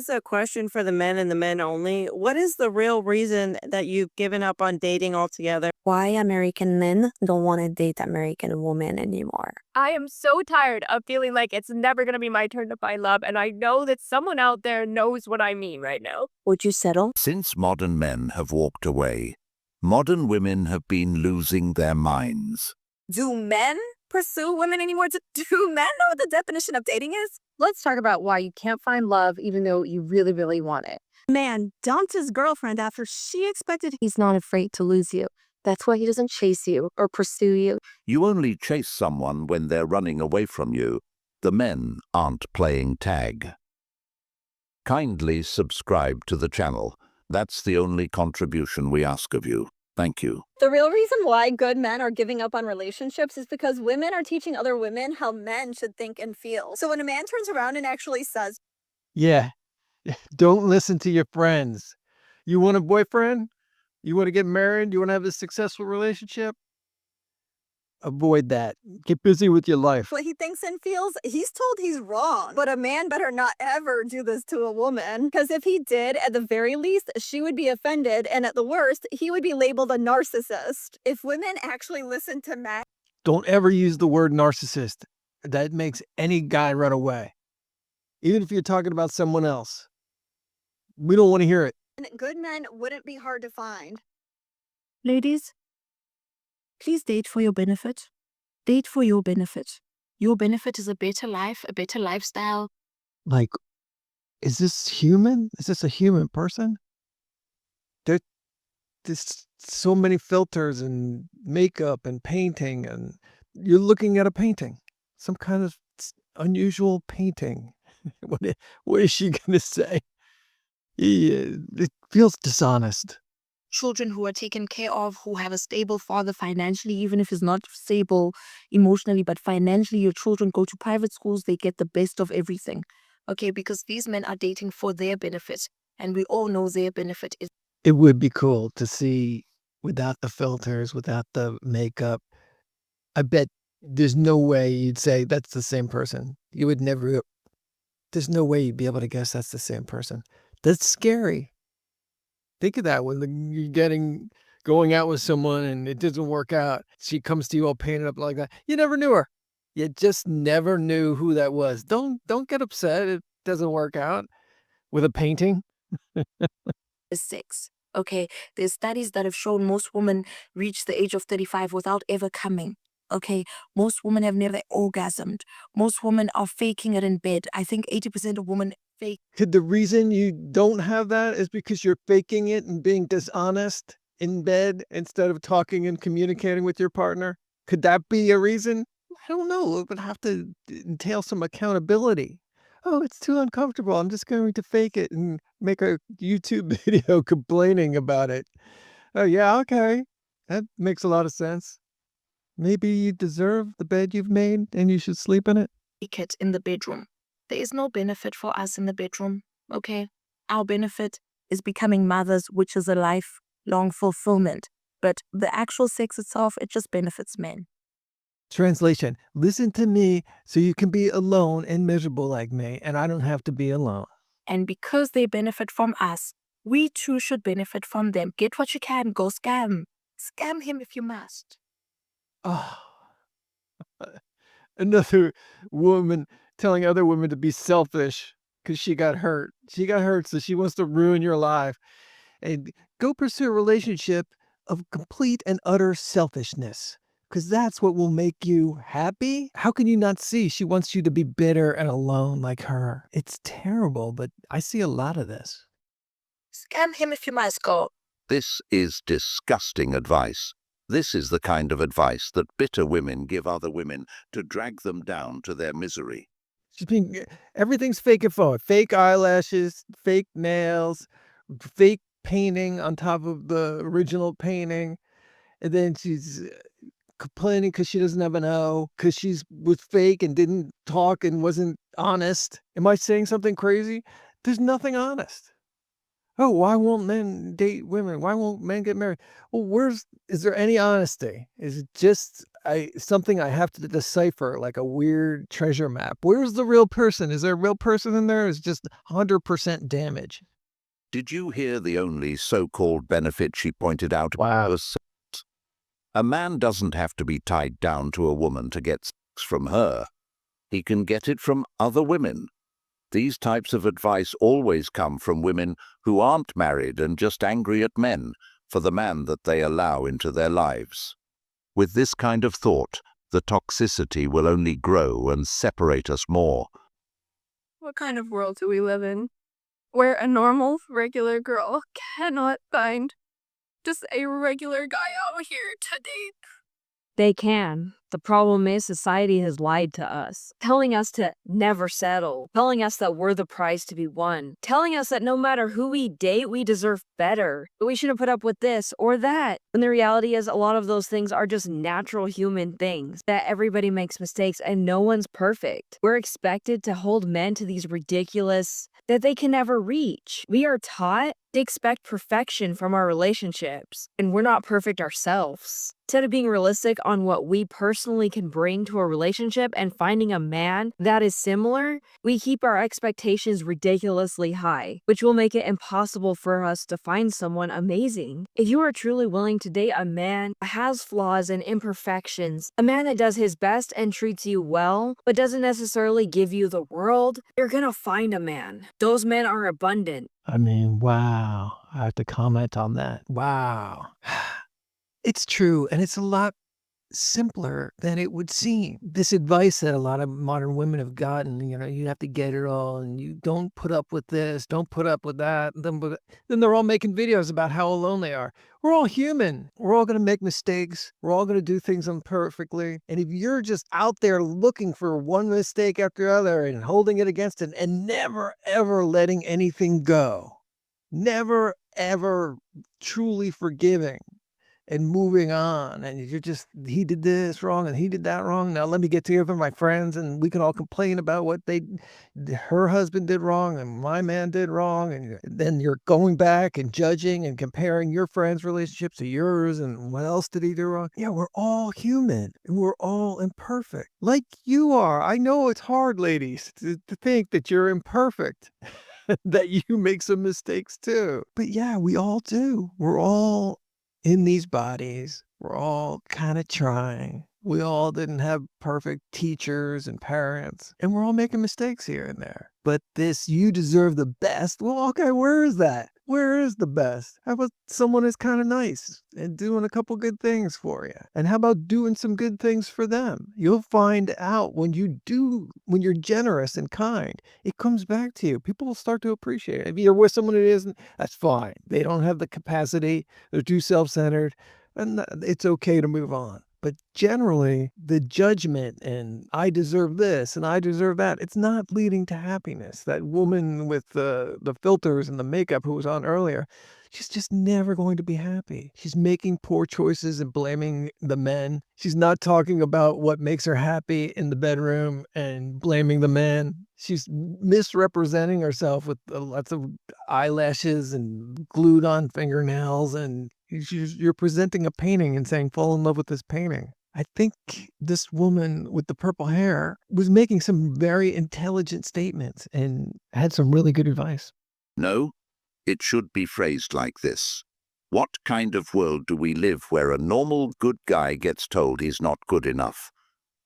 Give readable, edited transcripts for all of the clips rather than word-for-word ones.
is a question for the men and the men only. What is the real reason that you've given up on dating altogether? Why American men don't want to date American women anymore. I am so tired of feeling like it's never going to be my turn to find love, and I know that someone out there knows what I mean right now. Would you settle? Since modern men have walked away, modern women have been losing their minds. Do men pursue women anymore? Do men know what the definition of dating is? Let's talk about why you can't find love even though you really, really want it. Man dumped his girlfriend after she expected. He's not afraid to lose you. That's why he doesn't chase you or pursue you. You only chase someone when they're running away from you. The men aren't playing tag. Kindly subscribe to the channel. That's the only contribution we ask of you. Thank you. The real reason why good men are giving up on relationships is because women are teaching other women how men should think and feel. So when a man turns around and actually says, Yeah, don't listen to your friends. You want a boyfriend? You want to get married? You want to have a successful relationship? Avoid that. Get busy with your life. what he thinks and feels, he's told he's wrong. But a man better not ever do this to a woman. Because if he did, at the very least, she would be offended. And at the worst, he would be labeled a narcissist. If women actually listen to men, Don't ever use the word narcissist. That makes any guy run away. Even if you're talking about someone else. We don't want to hear it. good men wouldn't be hard to find. Ladies, please date for your benefit. Date for your benefit. Your benefit is a better life, a better lifestyle. Like, is this human? Is this a human person? There's so many filters and makeup and painting, and you're looking at a painting, some kind of unusual painting. What is she going to say? It feels dishonest. Children who are taken care of, who have a stable father financially, even if it's not stable emotionally, but financially, your children go to private schools, they get the best of everything. Okay, because these men are dating for their benefit, and we all know their benefit is. It would be cool to see without the filters, without the makeup. I bet there's no way you'd say that's the same person. You would never, there's no way you'd be able to guess that's the same person. That's scary. Think of that when you're going out with someone and it doesn't work out. She comes to you all painted up like that. You never knew her. You just never knew who that was. Don't get upset. It doesn't work out with a painting. Is sex. Okay, there's studies that have shown most women reach the age of 35 without ever coming. Okay, most women have never orgasmed. Most women are faking it in bed. I think 80% of women fake. Could the reason you don't have that is because you're faking it and being dishonest in bed instead of talking and communicating with your partner? Could that be a reason? I don't know. It would have to entail some accountability. Oh, it's too uncomfortable. I'm just going to fake it and make a YouTube video complaining about it. Oh, yeah, okay. That makes a lot of sense. Maybe you deserve the bed you've made and you should sleep in it. It in the bedroom. There is no benefit for us in the bedroom. Okay, our benefit is becoming mothers, which is a lifelong fulfillment. But the actual sex itself, it just benefits men. Translation, listen to me so you can be alone and miserable like me, and I don't have to be alone. And because they benefit from us, we too should benefit from them. Get what you can, go scam. Scam him if you must. Oh, another woman telling other women to be selfish because she got hurt. She got hurt, so she wants to ruin your life. And go pursue a relationship of complete and utter selfishness. Because that's what will make you happy. How can you not see? She wants you to be bitter and alone like her. It's terrible, but I see a lot of this. Scam him if you must, go. This is disgusting advice. This is the kind of advice that bitter women give other women to drag them down to their misery. Everything's fake and forward. Fake eyelashes, fake nails, fake painting on top of the original painting. And then she's complaining because she doesn't have an O, because was fake and didn't talk and wasn't honest. Am I saying something crazy? There's nothing honest. Oh, why won't men date women? Why won't men get married? Well, is there any honesty? Is it just something I have to decipher like a weird treasure map? Where's the real person? Is there a real person in there? Or is it just 100% damage? Did you hear the only so-called benefit she pointed out? Wow. Was a man doesn't have to be tied down to a woman to get sex from her. He can get it from other women. These types of advice always come from women who aren't married and just angry at men for the man that they allow into their lives. With this kind of thought, the toxicity will only grow and separate us more. What kind of world do we live in? Where a normal, regular girl cannot find just a regular guy out here to date. They can. The problem is society has lied to us, telling us to never settle, telling us that we're the prize to be won, telling us that no matter who we date, we deserve better, but we shouldn't put up with this or that. When the reality is a lot of those things are just natural human things, that everybody makes mistakes and no one's perfect. We're expected to hold men to these ridiculous that they can never reach. We are taught to expect perfection from our relationships, and we're not perfect ourselves. Instead of being realistic on what we personally can bring to a relationship and finding a man that is similar, we keep our expectations ridiculously high, which will make it impossible for us to find someone amazing. If you are truly willing to date a man that has flaws and imperfections, a man that does his best and treats you well, but doesn't necessarily give you the world, you're gonna find a man. Those men are abundant. I mean, wow. I have to comment on that. Wow. It's true. And it's a lot simpler than it would seem. This advice that a lot of modern women have gotten, you have to get it all and you don't put up with this, don't put up with that. And then they're all making videos about how alone they are. We're all human. We're all going to make mistakes. We're all going to do things imperfectly. And if you're just out there looking for one mistake after the other and holding it against it and never, ever letting anything go, never, ever truly forgiving, and moving on, and you're just, he did this wrong and he did that wrong. Now let me get together with my friends and we can all complain about what her husband did wrong and my man did wrong. And then you're going back and judging and comparing your friend's relationship to yours and what else did he do wrong? Yeah, we're all human and we're all imperfect. Like you are. I know it's hard, ladies, to think that you're imperfect. That you make some mistakes too. But yeah, we all do. We're all in these bodies. We're all kind of trying. We all didn't have perfect teachers and parents, and we're all making mistakes here and there. But this, you deserve the best. Well, okay, where is that? Where is the best? How about someone that's kind of nice and doing a couple good things for you? And how about doing some good things for them? You'll find out when you're generous and kind, it comes back to you. People will start to appreciate it. If you're with someone who isn't, that's fine. They don't have the capacity. They're too self-centered, and it's okay to move on. But generally, the judgment and I deserve this and I deserve that, it's not leading to happiness. That woman with the filters and the makeup who was on earlier, she's just never going to be happy. She's making poor choices and blaming the men. She's not talking about what makes her happy in the bedroom and blaming the man. She's misrepresenting herself with lots of eyelashes and glued on fingernails, and you're presenting a painting and saying, fall in love with this painting. I think this woman with the purple hair was making some very intelligent statements and had some really good advice. No, it should be phrased like this. What kind of world do we live where a normal good guy gets told he's not good enough?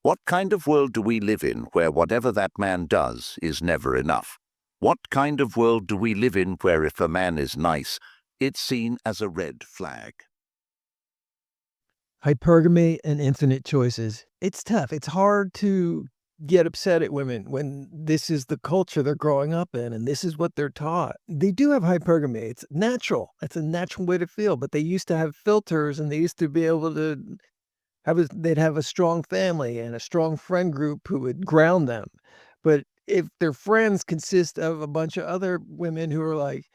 What kind of world do we live in where whatever that man does is never enough? What kind of world do we live in where if a man is nice, it's seen as a red flag? Hypergamy and infinite choices. It's tough. It's hard to get upset at women when this is the culture they're growing up in and this is what they're taught. They do have hypergamy. It's natural. It's a natural way to feel, but they used to have filters and they used to be able to they'd have a strong family and a strong friend group who would ground them. But if their friends consist of a bunch of other women who are like,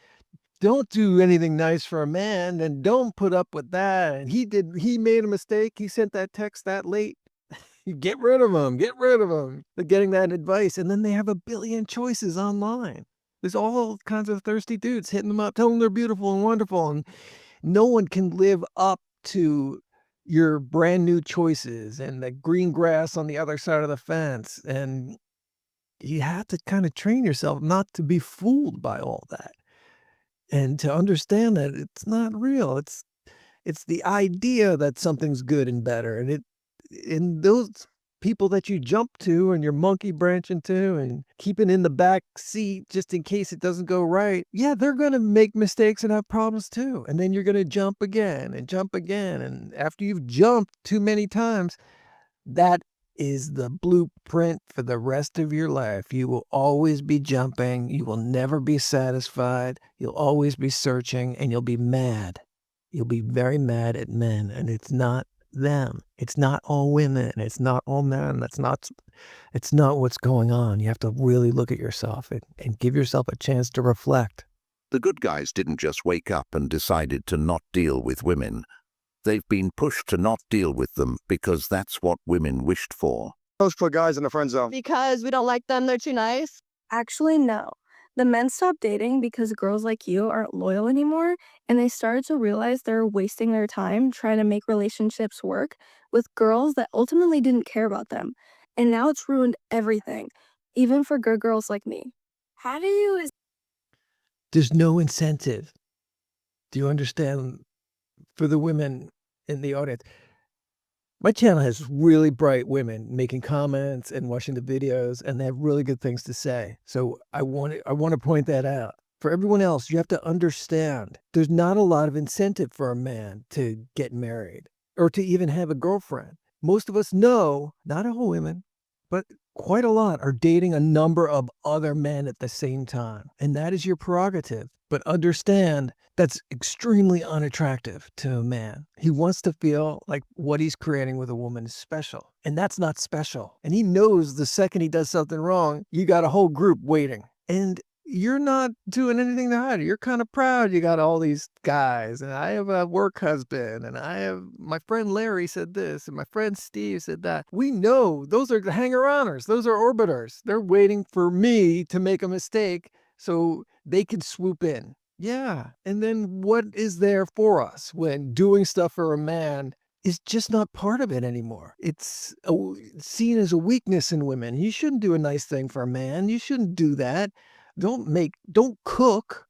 don't do anything nice for a man, then don't put up with that. And he made a mistake. He sent that text that late. Get rid of him. Get rid of him. They're getting that advice. And then they have a billion choices online. There's all kinds of thirsty dudes hitting them up, telling them they're beautiful and wonderful, and no one can live up to your brand new choices and the green grass on the other side of the fence. And you have to kind of train yourself not to be fooled by all that and to understand that it's not real. It's the idea that something's good and better. And those people that you jump to and you're monkey branching to and keeping in the back seat just in case it doesn't go right. Yeah, they're going to make mistakes and have problems too. And then you're going to jump again and jump again. And after you've jumped too many times, that is the blueprint for the rest of your life. You will always be jumping. You will never be satisfied. You'll always be searching and you'll be mad. You'll be very mad at men, and it's not them. It's not all women. It's not all men. It's not what's going on. You have to really look at yourself and give yourself a chance to reflect. The good guys didn't just wake up and decided to not deal with women. They've been pushed to not deal with them because that's what women wished for. Those put guys in the friend zone. Because we don't like them, they're too nice. Actually, no. The men stopped dating because girls like you aren't loyal anymore, and they started to realize they're wasting their time trying to make relationships work with girls that ultimately didn't care about them. And now it's ruined everything, even for good girls like me. How do you There's no incentive. Do you understand? For the women in the audience, my channel has really bright women making comments and watching the videos, and they have really good things to say. So I want to point that out. For everyone else, you have to understand there's not a lot of incentive for a man to get married or to even have a girlfriend. Most of us know, not all women, but quite a lot are dating a number of other men at the same time. And that is your prerogative. But understand that's extremely unattractive to a man. He wants to feel like what he's creating with a woman is special. And that's not special. And he knows the second he does something wrong, you got a whole group waiting. And you're not doing anything to hide it. You're kind of proud you got all these guys. And I have a work husband. And I have my friend Larry said this. And my friend Steve said that. We know those are the hanger-oners. Those are orbiters. They're waiting for me to make a mistake so they can swoop in. Yeah. And then what is there for us when doing stuff for a man is just not part of it anymore? It's seen as a weakness in women. You shouldn't do a nice thing for a man. You shouldn't do that. Don't cook.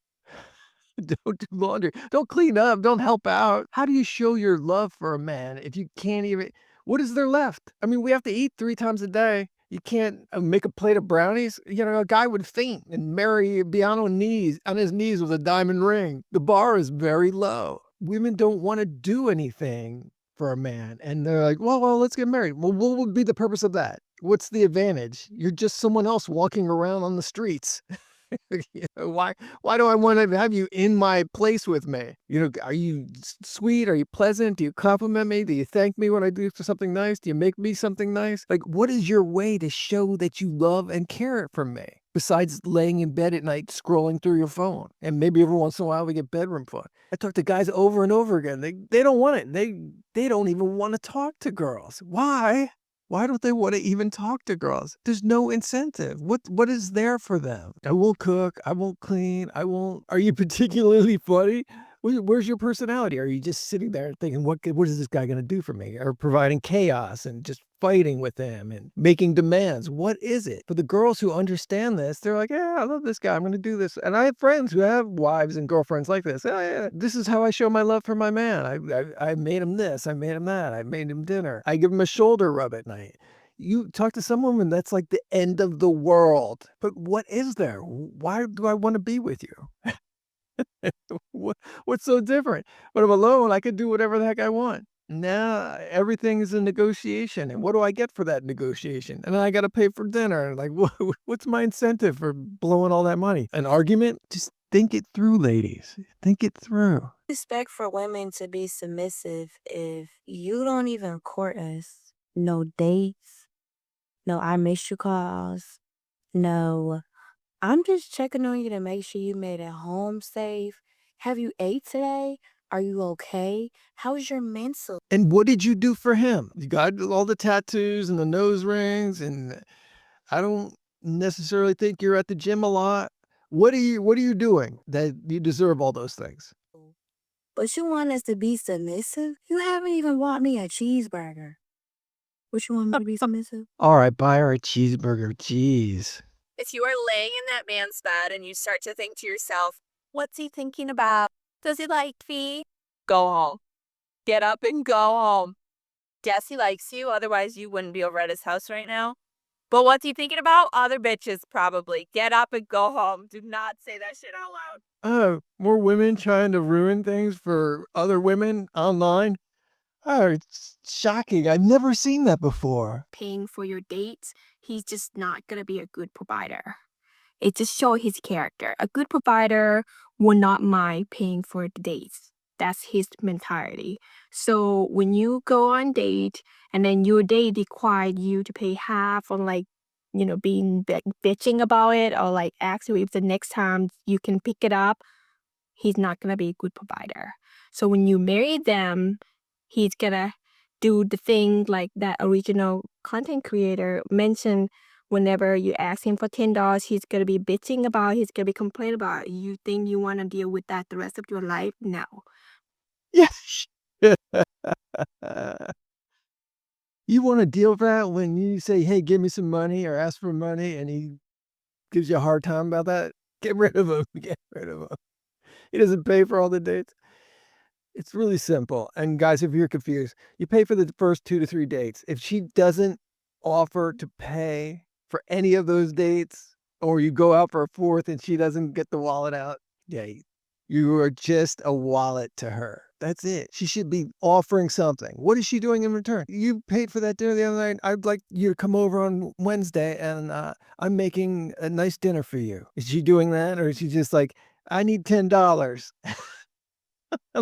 Don't do laundry. Don't clean up. Don't help out. How do you show your love for a man if you can't even, what is there left? I mean, we have to eat 3 times a day. You can't make a plate of brownies. You know, a guy would faint and be on his knees with a diamond ring. The bar is very low. Women don't want to do anything for a man. And they're like, well, let's get married. Well, what would be the purpose of that? What's the advantage? You're just someone else walking around on the streets. You know, why do I want to have you in my place with me? You know, are you sweet? Are you pleasant? Do you compliment me? Do you thank me when I do something nice? Do you make me something nice? Like, what is your way to show that you love and care for me? Besides laying in bed at night scrolling through your phone. And maybe every once in a while we get bedroom fun. I talk to guys over and over again. They don't want it. They don't even want to talk to girls. Why? Why don't they want to even talk to girls? There's no incentive. What is there for them? I won't cook. I won't clean. Are you particularly funny? Where's your personality? Are you just sitting there thinking, what is this guy going to do for me? Or providing chaos and just fighting with him and making demands? What is it? For the girls who understand this, they're like, yeah, I love this guy. I'm going to do this. And I have friends who have wives and girlfriends like this. Oh, yeah, this is how I show my love for my man. I made him this. I made him that. I made him dinner. I give him a shoulder rub at night. You talk to some woman, that's like the end of the world. But what is there? Why do I want to be with you? What's so different? When I'm alone, I can do whatever the heck I want. Now everything is a negotiation. And what do I get for that negotiation? And then I got to pay for dinner. Like, what's my incentive for blowing all that money? An argument? Just think it through, ladies. Think it through. Expect for women to be submissive if you don't even court us. No dates, no I miss you calls, no I'm just checking on you to make sure you made it home safe. Have you ate today? Are you okay? How's your mental? And what did you do for him? You got all the tattoos and the nose rings, and I don't necessarily think you're at the gym a lot. What are you doing that you deserve all those things? But you want us to be submissive? You haven't even bought me a cheeseburger. What you want me to be submissive? All right, buy her a cheeseburger. Jeez. If you are laying in that man's bed and you start to think to yourself, what's he thinking about? Does he like me? Go home. Get up and go home. Yes, he likes you. Otherwise, you wouldn't be over at his house right now. But what's he thinking about? Other bitches, probably. Get up and go home. Do not say that shit out loud. Oh, more women trying to ruin things for other women online? Oh, it's shocking. I've never seen that before. Paying for your dates, he's just not going to be a good provider. It just shows his character. A good provider will not mind paying for the dates. That's his mentality. So when you go on date and then your date required you to pay half on being bitching about it or like ask you if the next time you can pick it up, he's not gonna be a good provider. So when you marry them, he's gonna do the thing like that original content creator mentioned. Whenever you ask him for $10, he's gonna be bitching about, he's gonna be complaining about. You think you wanna deal with that the rest of your life? No. Yes. You want to deal with that when you say, hey, give me some money or ask for money and he gives you a hard time about that? Get rid of him. Get rid of him. He doesn't pay for all the dates. It's really simple. And guys, if you're confused, you pay for the first 2 to 3 dates. If she doesn't offer to pay for any of those dates, or you go out for a fourth and she doesn't get the wallet out, yeah, you are just a wallet to her. That's it. She should be offering something. What is she doing in return? You paid for that dinner the other night. I'd like you to come over on Wednesday and I'm making a nice dinner for you. Is she doing that? Or is she just like, I need $10?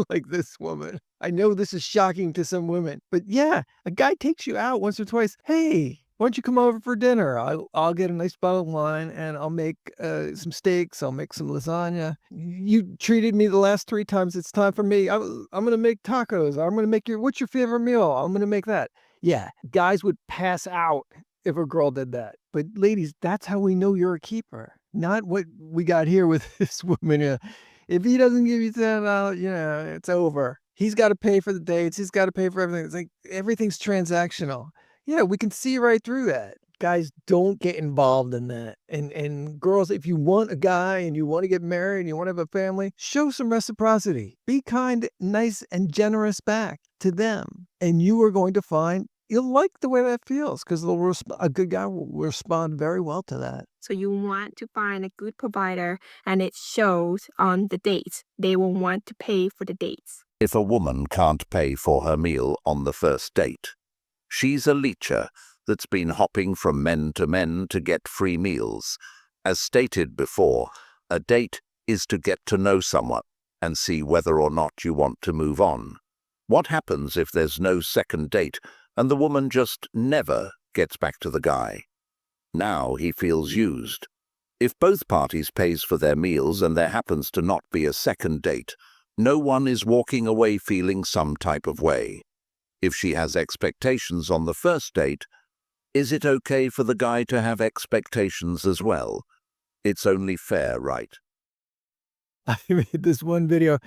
Like this woman. I know this is shocking to some women, but yeah, a guy takes you out once or twice. Hey, why don't you come over for dinner? I'll get a nice bottle of wine and I'll make some steaks. I'll make some lasagna. You treated me the last 3 times. It's time for me. I'm going to make tacos. I'm going to make what's your favorite meal? I'm going to make that. Yeah, guys would pass out if a girl did that. But ladies, that's how we know you're a keeper. Not what we got here with this woman. If he doesn't give you $10, it's over. He's got to pay for the dates. He's got to pay for everything. It's like everything's transactional. Yeah, we can see right through that. Guys, don't get involved in that. And girls, if you want a guy and you want to get married and you want to have a family, show some reciprocity. Be kind, nice, and generous back to them. And you are going to find you'll like the way that feels because a good guy will respond very well to that. So you want to find a good provider and it shows on the dates. They will want to pay for the dates. If a woman can't pay for her meal on the first date, she's a leecher that's been hopping from men to get free meals. As stated before, a date is to get to know someone and see whether or not you want to move on. What happens if there's no second date and the woman just never gets back to the guy? Now he feels used. If both parties pays for their meals and there happens to not be a second date, no one is walking away feeling some type of way. If she has expectations on the first date, is it okay for the guy to have expectations as well? It's only fair, right? I made this one video.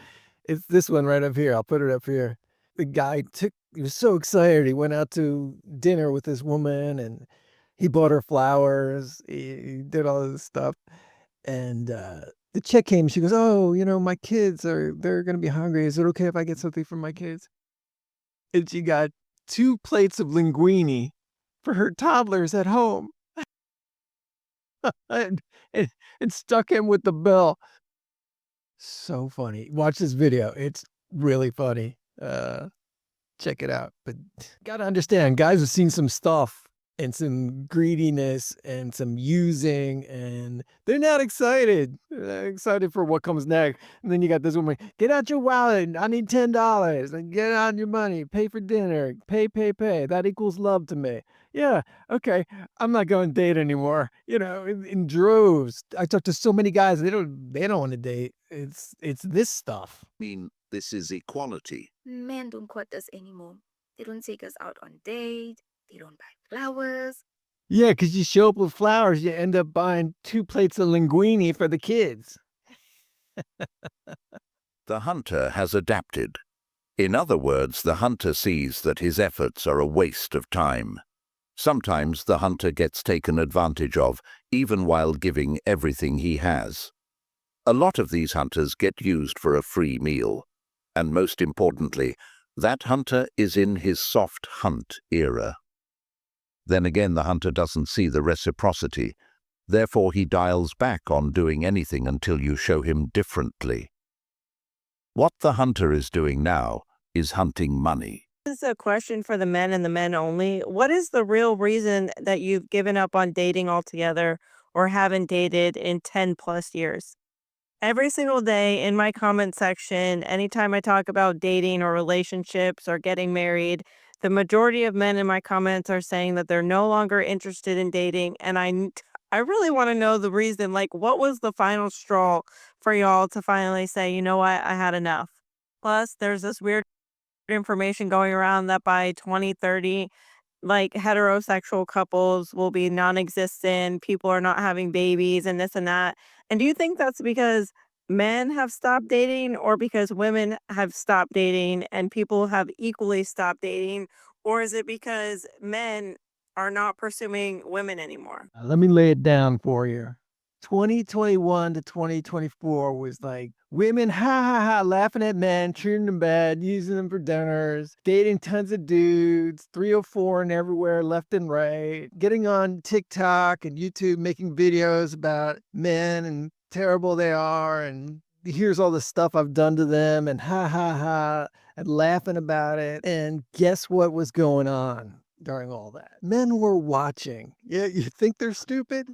It's this one right up here. I'll put it up here. The guy he was so excited. He went out to dinner with this woman and he bought her flowers. He did all this stuff. And the chick came. She goes, oh, my kids they're going to be hungry. Is it okay if I get something for my kids? And she got 2 plates of linguine for her toddlers at home. and, and, and stuck him with the bill. So funny. Watch this video. It's really funny. Check it out. But gotta understand, guys have seen some stuff and some greediness and some using, and they're not excited. They're not excited for what comes next. And then you got this woman, get out your wallet. I need $10. And get out your money. Pay for dinner. Pay. That equals love to me. Yeah, okay. I'm not going to date anymore. In droves. I talk to so many guys, they don't want to date. It's this stuff. I mean, this is equality. Men don't court us anymore. They don't take us out on date. They don't buy flowers. Yeah, because you show up with flowers, you end up buying 2 plates of linguine for the kids. The hunter has adapted. In other words, the hunter sees that his efforts are a waste of time. Sometimes the hunter gets taken advantage of, even while giving everything he has. A lot of these hunters get used for a free meal. And most importantly, that hunter is in his soft hunt era. Then again, the hunter doesn't see the reciprocity. Therefore, he dials back on doing anything until you show him differently. What the hunter is doing now is hunting money. This is a question for the men and the men only. What is the real reason that you've given up on dating altogether or haven't dated in 10 plus years? Every single day in my comment section, anytime I talk about dating or relationships or getting married, the majority of men in my comments are saying that they're no longer interested in dating. And I really want to know the reason. Like, what was the final straw for y'all to finally say, you know what, I had enough? Plus, there's this weird information going around that by 2030, like heterosexual couples will be non-existent, people are not having babies and this and that. And do you think that's because men have stopped dating or because women have stopped dating and people have equally stopped dating? Or is it because men are not pursuing women anymore? Let me lay it down for you. 2021 to 2024 was like women, ha ha ha, laughing at men, treating them bad, using them for dinners, dating tons of dudes, 304 and everywhere, left and right, getting on TikTok and YouTube, making videos about men and terrible they are. And here's all the stuff I've done to them, and ha ha ha, and laughing about it. And guess what was going on during all that? Men were watching. Yeah, you think they're stupid?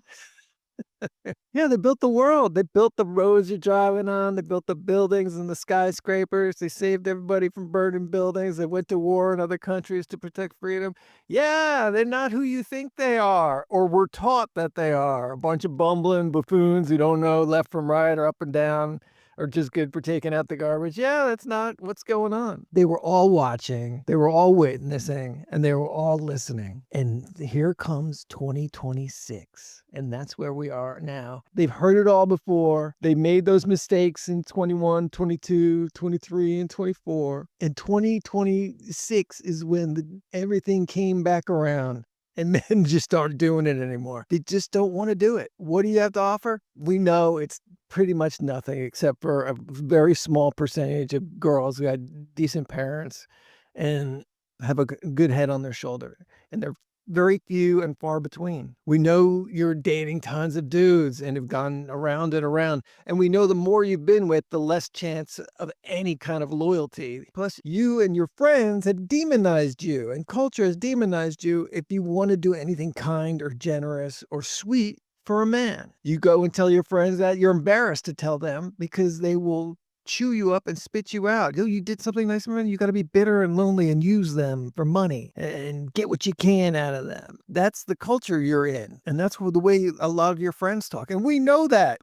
Yeah, they built the world. They built the roads you're driving on. They built the buildings and the skyscrapers. They saved everybody from burning buildings. They went to war in other countries to protect freedom. Yeah, they're not who you think they are, or were taught that they are. A bunch of bumbling buffoons who don't know left from right or up and down, or just good for taking out the garbage. Yeah, that's not what's going on. They were all watching, they were all witnessing, and they were all listening. And here comes 2026. And that's where we are now. They've heard it all before. They made those mistakes in 21, 22, 23, and 24. And 2026 is when everything came back around. And men just aren't doing it anymore. They just don't want to do it. What do you have to offer? We know it's pretty much nothing except for a very small percentage of girls who had decent parents and have a good head on their shoulder. And they're very few and far between. We know you're dating tons of dudes and have gone around and around. And we know the more you've been with, the less chance of any kind of loyalty. Plus, you and your friends have demonized you, and culture has demonized you if you want to do anything kind or generous or sweet for a man. You go and tell your friends that, you're embarrassed to tell them because they will chew you up and spit you out. You did something nice for them, you got to be bitter and lonely and use them for money and get what you can out of them. That's the culture you're in. And that's the way a lot of your friends talk. And we know that.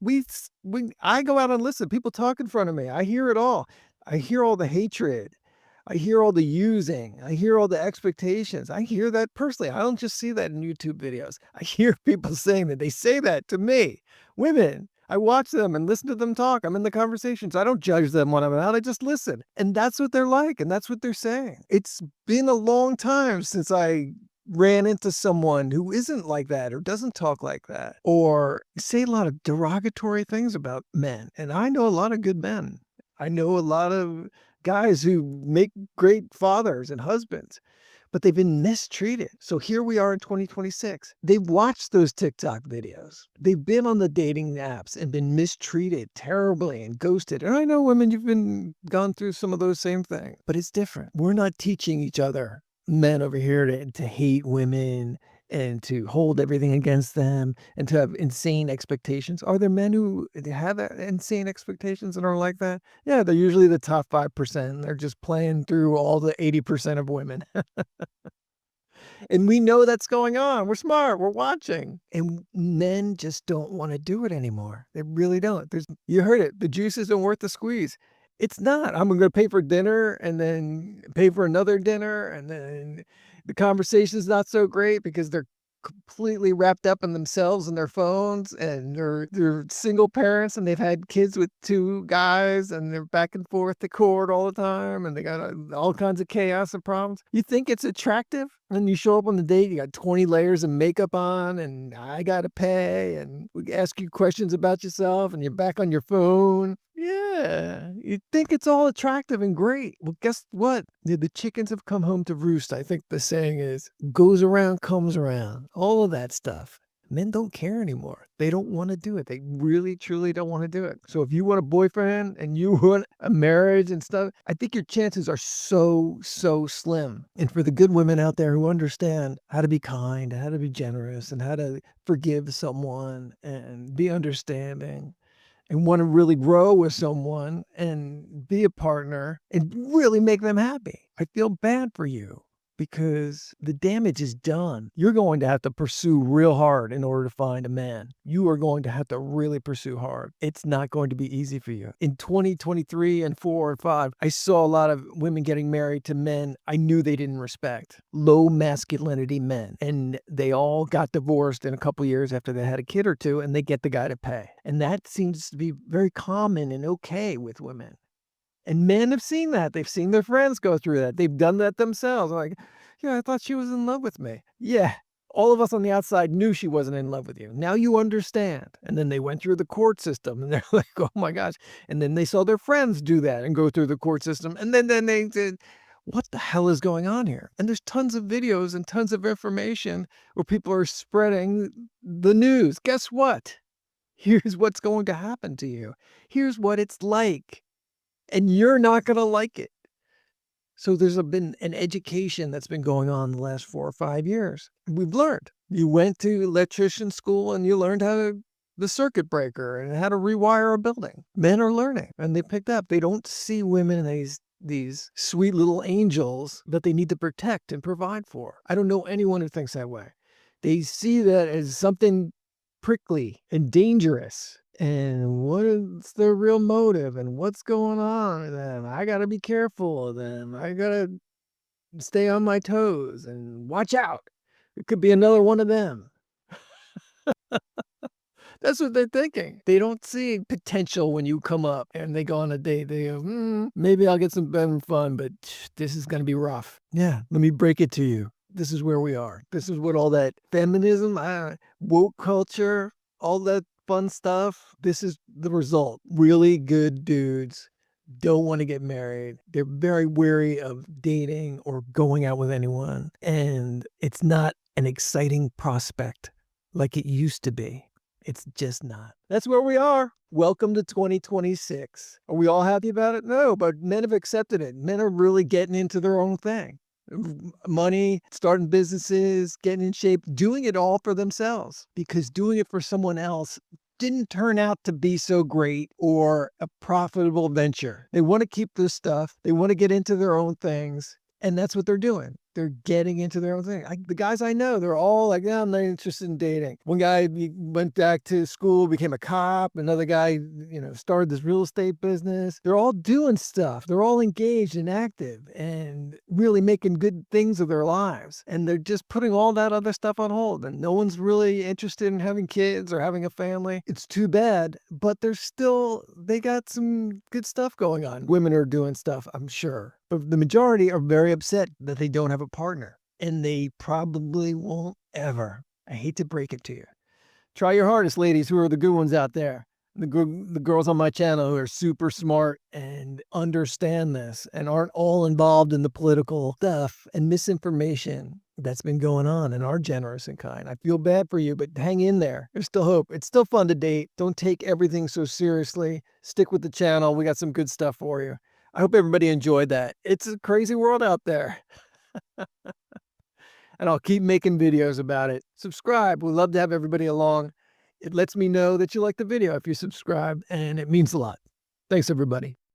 I go out and listen. People talk in front of me. I hear it all. I hear all the hatred. I hear all the using. I hear all the expectations. I hear that personally. I don't just see that in YouTube videos. I hear people saying that. They say that to me. Women. I watch them and listen to them talk. I'm in the conversations. I don't judge them when I'm out. I just listen. And that's what they're like. And that's what they're saying. It's been a long time since I ran into someone who isn't like that or doesn't talk like that or say a lot of derogatory things about men. And I know a lot of good men. I know a lot of guys who make great fathers and husbands, but they've been mistreated. So here we are in 2026. They've watched those TikTok videos. They've been on the dating apps and been mistreated terribly and ghosted. And I know women, you've been gone through some of those same things, but it's different. We're not teaching each other, men over here, to hate women and to hold everything against them and to have insane expectations. Are there men who have insane expectations and are like that? Yeah, they're usually the top 5%. They're just playing through all the 80% of women. And we know that's going on. We're smart. We're watching. And men just don't want to do it anymore. They really don't. You heard it. The juice isn't worth the squeeze. It's not. I'm going to pay for dinner and then pay for another dinner. And then the conversation's not so great because they're completely wrapped up in themselves and their phones, and they're single parents, and they've had kids with 2 guys, and they're back and forth to court all the time, and they got all kinds of chaos and problems. You think it's attractive? And you show up on the date, you got 20 layers of makeup on, and I gotta pay, and we ask you questions about yourself, and you're back on your phone. Yeah, you think it's all attractive and great. Well, guess what? The chickens have come home to roost, I think the saying is. Goes around, comes around. All of that stuff. Men don't care anymore. They don't want to do it. They really, truly don't want to do it. So if you want a boyfriend and you want a marriage and stuff, I think your chances are so, so slim. And for the good women out there who understand how to be kind, how to be generous, and how to forgive someone and be understanding, and want to really grow with someone and be a partner and really make them happy, I feel bad for you because the damage is done. You're going to have to pursue real hard in order to find a man. You are going to have to really pursue hard. It's not going to be easy for you. In 2023 and 4 and 5, I saw a lot of women getting married to men I knew they didn't respect. Low masculinity men. And they all got divorced in a couple years after they had a kid or two, and they get the guy to pay. And that seems to be very common and okay with women. And men have seen that. They've seen their friends go through that. They've done that themselves. Like, yeah, I thought she was in love with me. Yeah. All of us on the outside knew she wasn't in love with you. Now you understand. And then they went through the court system and they're like, oh my gosh. And then they saw their friends do that and go through the court system. And then they said, what the hell is going on here? And there's tons of videos and tons of information where people are spreading the news. Guess what? Here's what's going to happen to you. Here's what it's like. And you're not going to like it. So there's been an education that's been going on the last 4 or 5 years. We've learned. You went to electrician school and you learned the circuit breaker and how to rewire a building. Men are learning and they picked up. They don't see women as these sweet little angels that they need to protect and provide for. I don't know anyone who thinks that way. They see that as something prickly and dangerous. And what is their real motive and what's going on with them? I got to be careful of them. I got to stay on my toes and watch out. It could be another one of them. That's what they're thinking. They don't see potential when you come up and they go on a date. They go, maybe I'll get some better fun, but this is going to be rough. Yeah, let me break it to you. This is where we are. This is what all that feminism, woke culture, all that fun stuff. This is the result. Really good dudes don't want to get married. They're very wary of dating or going out with anyone. And it's not an exciting prospect like it used to be. It's just not. That's where we are. Welcome to 2026. Are we all happy about it? No, but men have accepted it. Men are really getting into their own thing. Money, starting businesses, getting in shape, doing it all for themselves, because doing it for someone else didn't turn out to be so great or a profitable venture. They want to keep this stuff. They want to get into their own things. And that's what they're doing. They're getting into their own thing. The guys I know, they're all like, yeah, I'm not interested in dating. One guy went back to school, became a cop. Another guy, started this real estate business. They're all doing stuff. They're all engaged and active and really making good things of their lives. And they're just putting all that other stuff on hold. And no one's really interested in having kids or having a family. It's too bad, but they got some good stuff going on. Women are doing stuff, I'm sure. But the majority are very upset that they don't have a partner. And they probably won't ever. I hate to break it to you. Try your hardest, ladies, who are the good ones out there. The girls on my channel who are super smart and understand this and aren't all involved in the political stuff and misinformation that's been going on and are generous and kind. I feel bad for you, but hang in there. There's still hope. It's still fun to date. Don't take everything so seriously. Stick with the channel. We got some good stuff for you. I hope everybody enjoyed that. It's a crazy world out there. And I'll keep making videos about it. Subscribe. We'd love to have everybody along. It lets me know that you like the video if you subscribe, and it means a lot. Thanks, everybody.